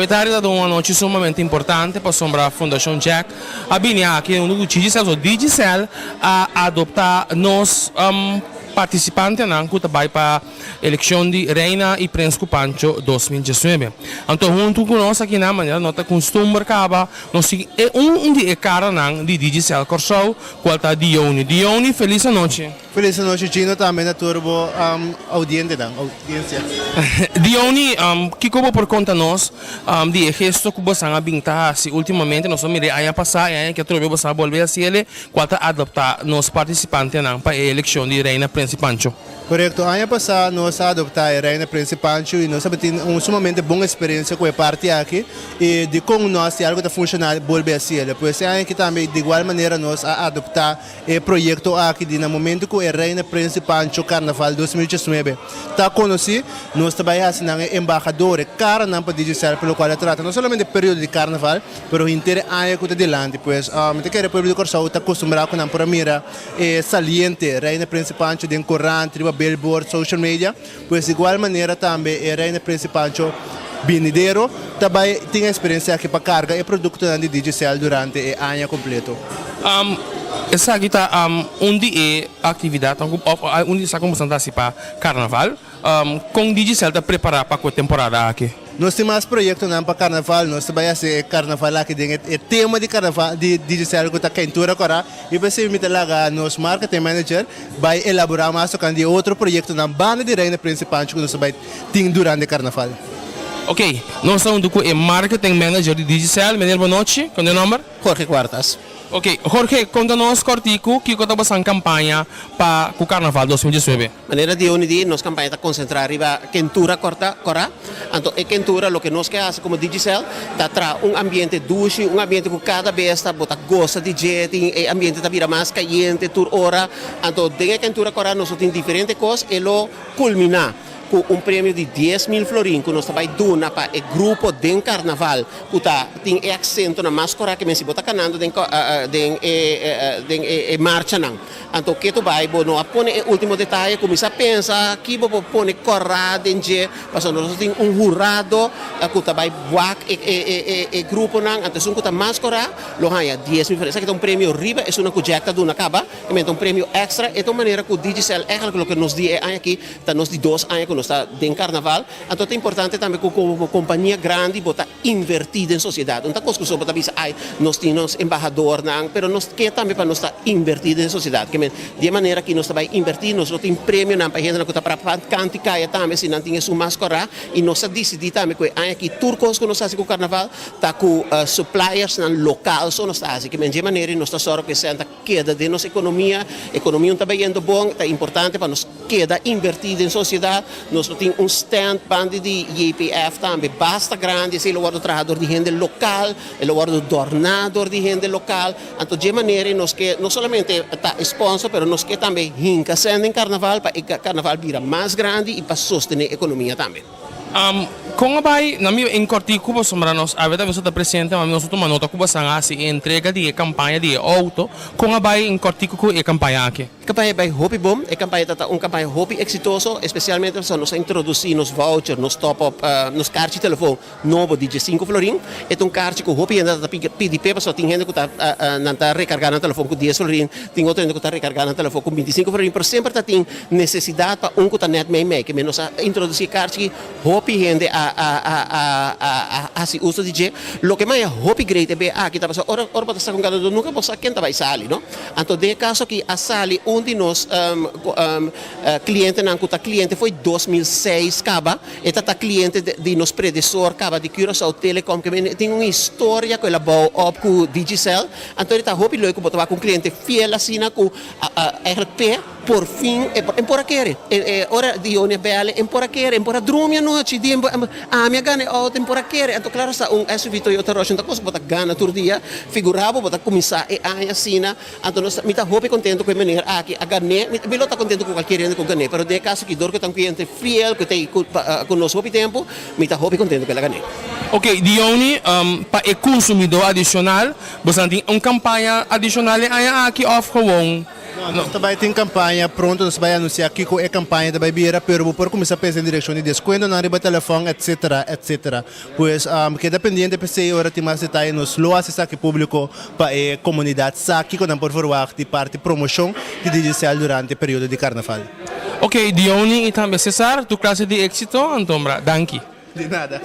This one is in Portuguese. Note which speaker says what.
Speaker 1: avete dato una noce sommamente importante per sombra Fondazione Jack. Abbiamo anche un Digicel, so Digicel a adottare nos participanti anche para a eleição de Reina e Príncipe Pancho 2019. Então, junto com nós aqui na maneira nota costume acaba, nós é de cara de Digicel Corsol, qual tá Dione. Dione, feliz noite.
Speaker 2: Feliz noite, Gino, também na turbo audiência.
Speaker 1: Dione, que como por conta nós, de gesto que você a binta, se ultimamente nós mire aí passar, aí que trobe você volver a se ele, qual tá adoptar nos participantes para a eleição de Reina Príncipe Pancho.
Speaker 2: Correto, ano passado nós adoptamos a Reina Príncipe Pancho e nós tivemos uma sumamente boa experiência com a parte aqui e de como nós se algo está funcionando volver a se ele. Pois é que também de igual maneira nós adoptar o projeto aqui de no momento que a Reina Príncipe Pancho Carnaval 2019 está conhecido, nós trabalhamos na embaixadora cara na para Digicel pelo qual trata não somente o período de Carnaval, mas inteiro ano que está delante. Pois me quer o povo de Corsol está acostumado com a primeira saliente Reina Príncipe Pancho de corrente, billboard, social media, pois de igual maneira também a Reina Príncipe Pancho Binideiro também tem experiência aqui para carga e produto de Digicel durante o ano completo.
Speaker 1: Essa aqui está onde é a atividade, onde está começando a participar Carnaval, com Digicel está preparado para a temporada aqui.
Speaker 2: Nós temos mais projetos para Carnaval, nós trabalhamos Carnaval aqui, o tema de Carnaval de Digicel que está quentura agora, e você me lá nosso marketing manager vai elaborar mais sobre outro projeto na banda de Reina Príncipe Pancho que nós vai ter durante o Carnaval.
Speaker 1: Ok, nós estamos com o marketing manager de Digicel, menino boa noite, com o nome?
Speaker 2: Jorge Quartas.
Speaker 1: Ok, Jorge, conta-nos cortico que está passando campanha para o Carnaval 2019.
Speaker 3: Maneira de unir, nossa campanha está concentrada na quentura corta, então a quentura, o que nós queremos como Digicel, está traz ambiente duche, ambiente que cada vez está gosta de jeito, o ambiente está vira mais caliente, toda hora, então dentro da quentura corta nós temos diferentes coisas e lo culminar com prêmio de 10.000 florins que nós vai dar para o grupo de Carnaval, que tem acento na máscara que se bota canando de marcha não. Então que tu vai, não põe o último detalhe, começa a pensar que vou pôr corrado em dia, mas nós tem jurado que vai voar o grupo não, então que máscara, lo haya 10.000 florins. Isso é prêmio riba, é uma colheita de uma caba, é prêmio extra, é de maneira que o Digicel é aquilo que nos diz aqui, está nos de 2 anos que está em Carnaval, então é importante também que como companhia grande bota invertida em sociedade. Não coisa que só bota dizer, nós temos embaixador, não, mas nós quer também para nós estar invertida em sociedade. De maneira que nós vai invertir, nós temos prêmio na página que está para canticaia também, se não tem sua máscara, e nós decidimos também que aqui turcos que nós fazemos com o Carnaval, está com suppliers local, só nós fazemos, que de maneira nós estamos que senta queda de nossa economia está bem indo bom, é importante para nós queda invertida em sociedade. Nós temos stand band de IPF também, basta grande, se o trabalhador de gente local, o dornador de gente local. Então, de maneira, nós que não somente está sponsor, mas nós que também rinca sendo em Carnaval, para o Carnaval vira mais grande e para sustentar a economia também.
Speaker 1: Kung abay, nami em cortico po sombranos, avete visto da presidente, mas nós tomamos nota que você assim entrega de campanha de auto, kung abay em cortico com a campanha aqui.
Speaker 3: Campanha by Hopi Bom, a campanha está campanha Hopi exitoso, especialmente se nós introduzimos voucher, nos top-up, nos cards de telefone novo de 5 florin, é card que o Hopi ainda está PDP, só tem gente que está recarregando o telefone com 10 florin, tem outro gente que está recarregando o telefone com 25 florin, mas sempre tem necessidade para que está net meio, que nós introduzir cards que Hopi gente se usa de je, lo que mais Hopi great é aqui está passando, ora para estar com cada nunca possa quem vai sair, não? Então de caso que a sali onde nós cliente não custa cliente foi 2006 caba, e tá cliente de nos predecessor caba de Curaçao Telecom que tem uma história que ela bau up com Digicel, então ele tá Hopi logo botar com cliente fiel assim com RP por fim embora querer ora di oni belle embora querer embora drumia noite di minha gana embora querer então claro sa SUV Toyota Rush então coisa bota gana tur dia figurava bota começar a assina então nós me tá Hopi contento com a maneira aqui a gane me lo tá contento com qualquer gente com gane pero de caso que dor que tem cliente fiel que tem com nós Hopi tempo me tá Hopi contento com a gane.
Speaker 1: Ok, Dione, para o consumidor adicional, você tem uma campanha adicional aqui off com
Speaker 2: Nós também tem campanha, pronto, nós vamos anunciar que é campanha da Baibira, pero por começar a pensar em direção de desconto, não arriba telefone, etc, etc. Pois, que dependendo de você, agora tem mais detalhes, nos lo assista aqui público para a comunidade, aqui quando por favor de parte promoção de digital durante o período de carnaval.
Speaker 1: Ok, Diony e também Cesar, tu classe de éxito, então, danke.
Speaker 2: De nada.